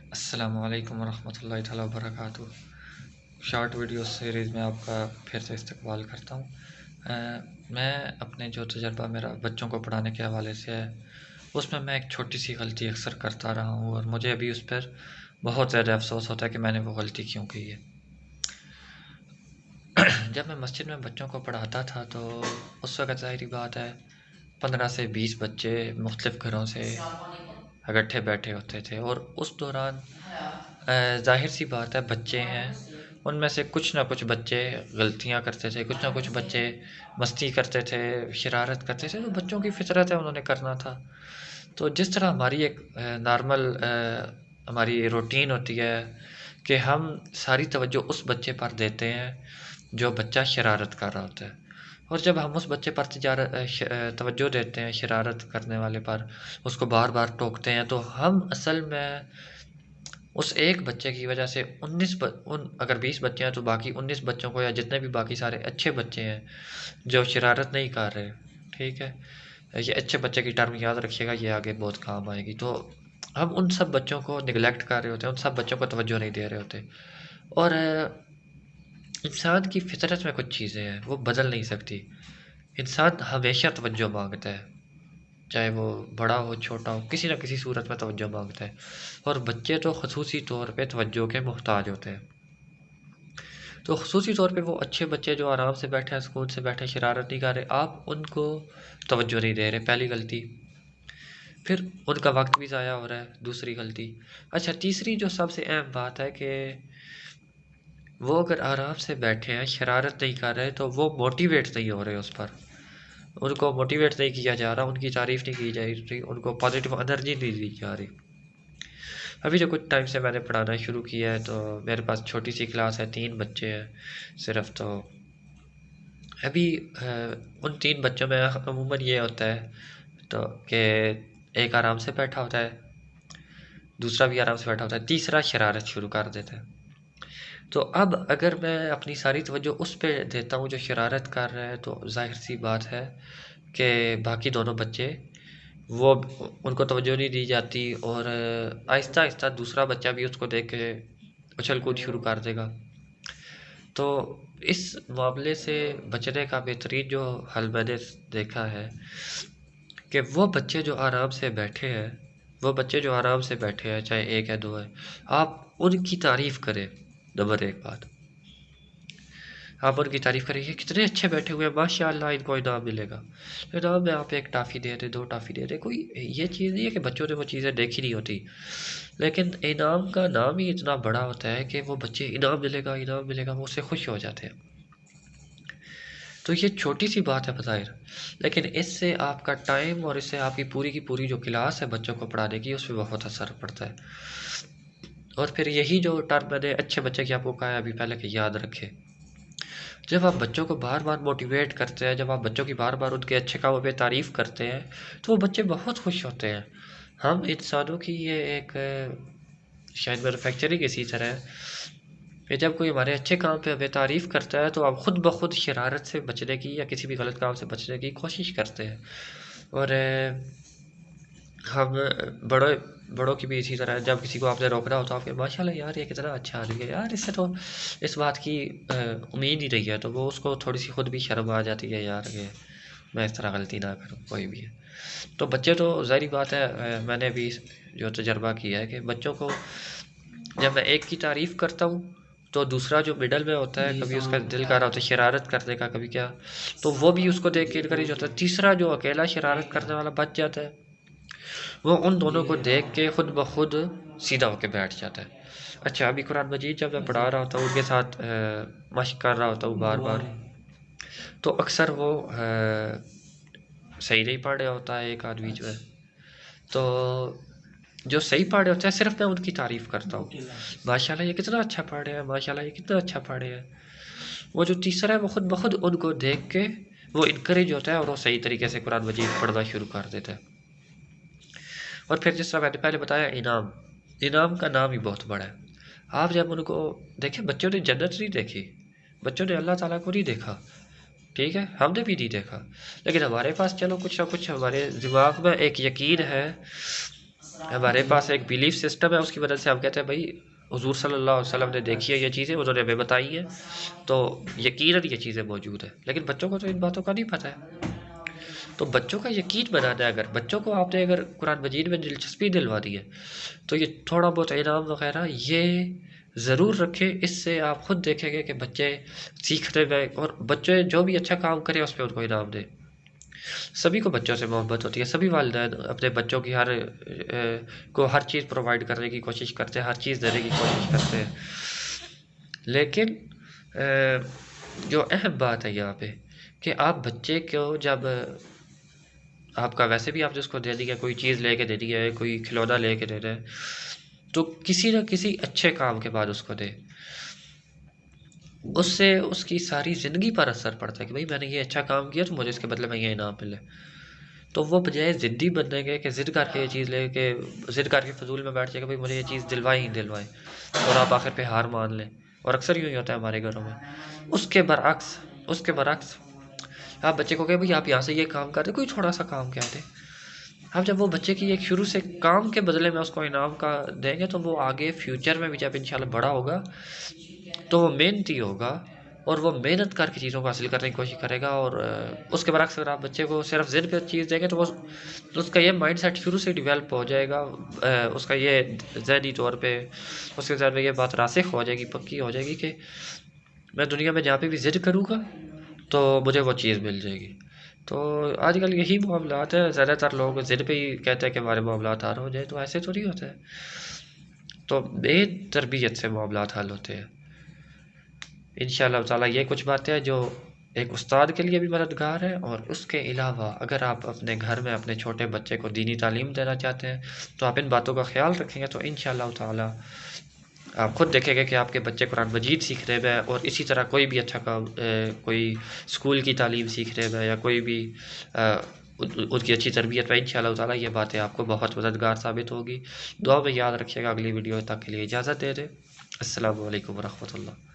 السلام علیکم ورحمۃ اللہ تعالیٰ وبرکاتہ۔ شارٹ ویڈیو سیریز میں آپ کا پھر سے استقبال کرتا ہوں۔ میں اپنے جو تجربہ میرا بچوں کو پڑھانے کے حوالے سے ہے، اس میں ایک چھوٹی سی غلطی اکثر کرتا رہا ہوں، اور مجھے ابھی اس پر بہت زیادہ افسوس ہوتا ہے کہ میں نے وہ غلطی کیوں کی ہے۔ جب میں مسجد میں بچوں کو پڑھاتا تھا تو اس وقت ظاہری بات ہے 15 سے 20 بچے مختلف گھروں سے اکٹھے بیٹھے ہوتے تھے، اور اس دوران ظاہر سی بات ہے بچے ہیں، ان میں سے کچھ نہ کچھ بچے غلطیاں کرتے تھے، کچھ نہ کچھ بچے مستی کرتے تھے، شرارت کرتے تھے، تو بچوں کی فطرت ہے، انہوں نے کرنا تھا۔ تو جس طرح ہماری ایک نارمل ہماری روٹین ہوتی ہے کہ ہم ساری توجہ اس بچے پر دیتے ہیں جو بچہ شرارت کر رہا ہوتا ہے، اور جب ہم اس بچے پر توجہ دیتے ہیں شرارت کرنے والے پر، اس کو بار بار ٹوکتے ہیں، تو ہم اصل میں اس ایک بچے کی وجہ سے اگر 20 بچے ہیں تو باقی 19 بچوں کو، یا جتنے بھی باقی سارے اچھے بچے ہیں جو شرارت نہیں کر رہے، ٹھیک ہے، یہ اچھے بچے کی ٹرم یاد رکھیے گا، یہ آگے بہت کام آئے گی، تو ہم ان سب بچوں کو نگلیکٹ کر رہے ہوتے ہیں، ان سب بچوں کو توجہ نہیں دے رہے ہوتے۔ اور انسان کی فطرت میں کچھ چیزیں ہیں وہ بدل نہیں سکتی۔ انسان ہمیشہ توجہ مانگتا ہے، چاہے وہ بڑا ہو چھوٹا ہو، کسی نہ کسی صورت میں توجہ مانگتا ہے، اور بچے تو خصوصی طور پہ توجہ کے محتاج ہوتے ہیں۔ تو خصوصی طور پہ وہ اچھے بچے جو آرام سے بیٹھے ہیں، سکون سے بیٹھے، شرارت نہیں کر رہے، آپ ان کو توجہ نہیں دے رہے، پہلی غلطی۔ پھر ان کا وقت بھی ضائع ہو رہا ہے، دوسری غلطی۔ اچھا، تیسری جو سب سے اہم بات ہے کہ وہ اگر آرام سے بیٹھے ہیں، شرارت نہیں کر رہے، تو وہ موٹیویٹ نہیں ہو رہے اس پر، ان کو موٹیویٹ نہیں کیا جا رہا، ان کی تعریف نہیں کی جا رہی، ان کو پازیٹیو انرجی نہیں دی جا رہی۔ ابھی جو کچھ ٹائم سے میں نے پڑھانا شروع کیا ہے، تو میرے پاس چھوٹی سی کلاس ہے، 3 بچے ہیں صرف۔ تو ابھی ان 3 بچوں میں عموماً یہ ہوتا ہے تو کہ ایک آرام سے بیٹھا ہوتا ہے، دوسرا بھی آرام سے بیٹھا ہوتا ہے، تیسرا شرارت شروع کر دیتا ہے۔ تو اب اگر میں اپنی ساری توجہ اس پہ دیتا ہوں جو شرارت کر رہا ہے، تو ظاہر سی بات ہے کہ باقی دونوں بچے وہ ان کو توجہ نہیں دی جاتی، اور آہستہ آہستہ دوسرا بچہ بھی اس کو دیکھ کے اچھل کود شروع کر دے گا۔ تو اس معاملے سے بچنے کا بہترین جو حل میں نے دیکھا ہے کہ وہ بچے جو آرام سے بیٹھے ہیں، چاہے ایک ہے دو ہے، آپ ان کی تعریف کریں۔ نمبر 1 بات، آپ ان کی تعریف کریں، یہ کتنے اچھے بیٹھے ہوئے ہیں، ماشاء اللہ، ان کو انعام ملے گا۔ انعام میں آپ 1 ٹافی دے دیں، 2 ٹافی دے دیں، کوئی یہ چیز نہیں ہے کہ بچوں نے وہ چیزیں دیکھی نہیں ہوتی، لیکن انعام کا نام ہی اتنا بڑا ہوتا ہے کہ وہ بچے انعام ملے گا، انعام ملے گا، وہ اس سے خوش ہو جاتے ہیں۔ تو یہ چھوٹی سی بات ہے بظاہر، لیکن اس سے آپ کا ٹائم اور اس سے آپ کی پوری جو کلاس ہے بچوں کو پڑھانے کی، اس پہ بہت اثر پڑتا ہے۔ اور پھر یہی جو ٹرم میں نے اچھے بچے کی آپ کو کہا ہے ابھی پہلے کہ یاد رکھے، جب آپ بچوں کو بار بار موٹیویٹ کرتے ہیں، جب آپ بچوں کی بار بار ان کے اچھے کاموں پہ تعریف کرتے ہیں، تو وہ بچے بہت خوش ہوتے ہیں۔ ہم انسانوں کی یہ ایک شاید مینوفیکچرنگ اسی طرح ہے کہ جب کوئی ہمارے اچھے کام پہ ہمیں تعریف کرتا ہے، تو ہم خود بخود شرارت سے بچنے کی یا کسی بھی غلط کام سے بچنے کی کوشش کرتے ہیں۔ اور ہم بڑوں کی بھی اسی طرح ہے، جب کسی کو آپ نے روکنا ہو تو آپ کے ماشاء اللہ یار یہ کتنا اچھا آدمی ہے یار، اس سے تو اس بات کی امید ہی نہیں ہے، تو وہ اس کو تھوڑی سی خود بھی شرم آ جاتی ہے یار کہ میں اس طرح غلطی نہ کروں، کوئی بھی ہے۔ تو بچے تو ظاہری بات ہے، میں نے بھی جو تجربہ کیا ہے کہ بچوں کو جب میں ایک کی تعریف کرتا ہوں، تو دوسرا جو مڈل میں ہوتا ہے، کبھی اس کا دل کر رہا ہوتا ہے شرارت کرنے کا، کبھی کیا، تو وہ بھی اس کو دیکھ کے انکریج ہوتا ہے۔ تیسرا جو اکیلا شرارت کرنے والا بچ جاتا ہے، وہ ان دونوں کو دیکھ کے خود بخود سیدھا ہو کے بیٹھ جاتا ہے۔ اچھا، ابھی قرآن مجید جب میں پڑھا رہا ہوتا ہوں، ان کے ساتھ مشق کر رہا ہوتا ہوں بار بار، تو اکثر وہ صحیح نہیں پڑھ رہا ہوتا ہے ایک آدھ بیچ میں، تو جو صحیح پڑھ رہے ہوتے ہیں صرف میں ان کی تعریف کرتا ہوں، ماشاء اللہ یہ کتنا اچھا پڑھ رہے ہیں، ماشاء اللہ یہ کتنا اچھا پڑھ رہے ہیں۔ وہ جو تیسرا ہے وہ خود بخود ان کو دیکھ کے وہ انکریج ہوتا ہے، اور وہ صحیح طریقے سے قرآن مجید پڑھنا شروع کر دیتا ہے۔ اور پھر جس طرح میں نے پہلے بتایا، انعام کا نام ہی بہت بڑا ہے۔ آپ جب ان کو دیکھیں، بچوں نے جنت نہیں دیکھی، بچوں نے اللہ تعالیٰ کو نہیں دیکھا، ٹھیک ہے، ہم نے بھی نہیں دیکھا، لیکن ہمارے پاس چلو کچھ نہ کچھ ہمارے دماغ میں ایک یقین ہے ہمارے پاس ایک بیلیف سسٹم ہے، اس کی وجہ سے ہم کہتے ہیں بھائی حضور صلی اللہ علیہ وسلم نے دیکھی ہے یہ چیزیں، انہوں نے ہمیں بتائی ہیں، تو یقیناً یہ چیزیں موجود ہیں، لیکن بچوں کو تو ان باتوں کا نہیں پتہ ہے۔ تو بچوں کا یقین بنانا ہے، اگر بچوں کو آپ نے اگر قرآن مجید میں دلچسپی دلوا دی ہے تو یہ تھوڑا بہت انعام وغیرہ یہ ضرور رکھیں، اس سے آپ خود دیکھیں گے کہ بچے سیکھنے میں، اور بچے جو بھی اچھا کام کرے اس پہ ان کو انعام دیں۔ سبھی کو بچوں سے محبت ہوتی ہے، سبھی والدین اپنے بچوں کی کو ہر چیز پرووائڈ کرنے کی کوشش کرتے ہیں، ہر چیز دینے کی کوشش کرتے ہیں، لیکن جو اہم بات ہے یہاں پہ کہ آپ بچے کو جب آپ کا ویسے بھی آپ نے اس کو دے دیا، کوئی چیز لے کے دے دیا ہے، کوئی کھلونا لے کے دے رہے ہیں، تو کسی نہ کسی اچھے کام کے بعد اس کو دے، اس سے اس کی ساری زندگی پر اثر پڑتا ہے کہ بھئی میں نے یہ اچھا کام کیا تو مجھے اس کے بدلے میں یہ انعام ملے، تو وہ بجائے ضدی بننے کے کہ ضد کر کے یہ چیز لے کے ضد کر کے فضول میں بیٹھ جائے کہ بھئی مجھے یہ چیز دلوائے ہی دلوائے، اور آپ آخر پہ ہار مان لیں، اور اکثر یوں ہی ہوتا ہے ہمارے گھروں میں۔ اس کے برعکس آپ بچے کو کہیں بھئی آپ یہاں سے یہ کام کر دیں، کوئی تھوڑا سا کام کہہ دیں، اب جب وہ بچے کی ایک شروع سے کام کے بدلے میں اس کو انعام کا دیں گے تو وہ آگے فیوچر میں بھی جب انشاءاللہ بڑا ہوگا تو وہ محنتی ہوگا، اور وہ محنت کر کے چیزوں کو حاصل کرنے کی کوشش کرے گا، اور اس کے برعکس اگر آپ بچے کو صرف ضد پہ چیز دیں گے تو اس کا یہ مائنڈ سیٹ شروع سے ڈیولپ ہو جائے گا، اس کا یہ ذہنی طور پہ اس کے ذہن میں یہ بات راسخ ہو جائے گی، پکی ہو جائے گی کہ میں دنیا میں جہاں پہ بھی ضد کروں گا تو مجھے وہ چیز مل جائے گی۔ تو آج کل یہی معاملات ہیں، زیادہ تر لوگ ضد پہ ہی کہتے ہیں کہ ہمارے معاملات حل ہو جائے، تو ایسے تو نہیں ہوتے ہیں، تو بے تربیت سے معاملات حل ہوتے ہیں۔ انشاءاللہ تعالیٰ یہ کچھ باتیں ہیں جو ایک استاد کے لیے بھی مددگار ہے، اور اس کے علاوہ اگر آپ اپنے گھر میں اپنے چھوٹے بچے کو دینی تعلیم دینا چاہتے ہیں تو آپ ان باتوں کا خیال رکھیں گے تو انشاءاللہ تعالیٰ آپ خود دیکھیں گے کہ آپ کے بچے قرآن مجید سیکھنے میں، اور اسی طرح کوئی بھی اچھا کام، کوئی اسکول کی تعلیم سیکھنے میں، یا کوئی بھی ان کی اچھی تربیت میں، انشاءاللہ تعالیٰ یہ باتیں آپ کو بہت مددگار ثابت ہوگی۔ دعا میں یاد رکھیے گا۔ اگلی ویڈیو تک کے لیے اجازت دے دیں۔ السلام علیکم ورحمۃ اللہ۔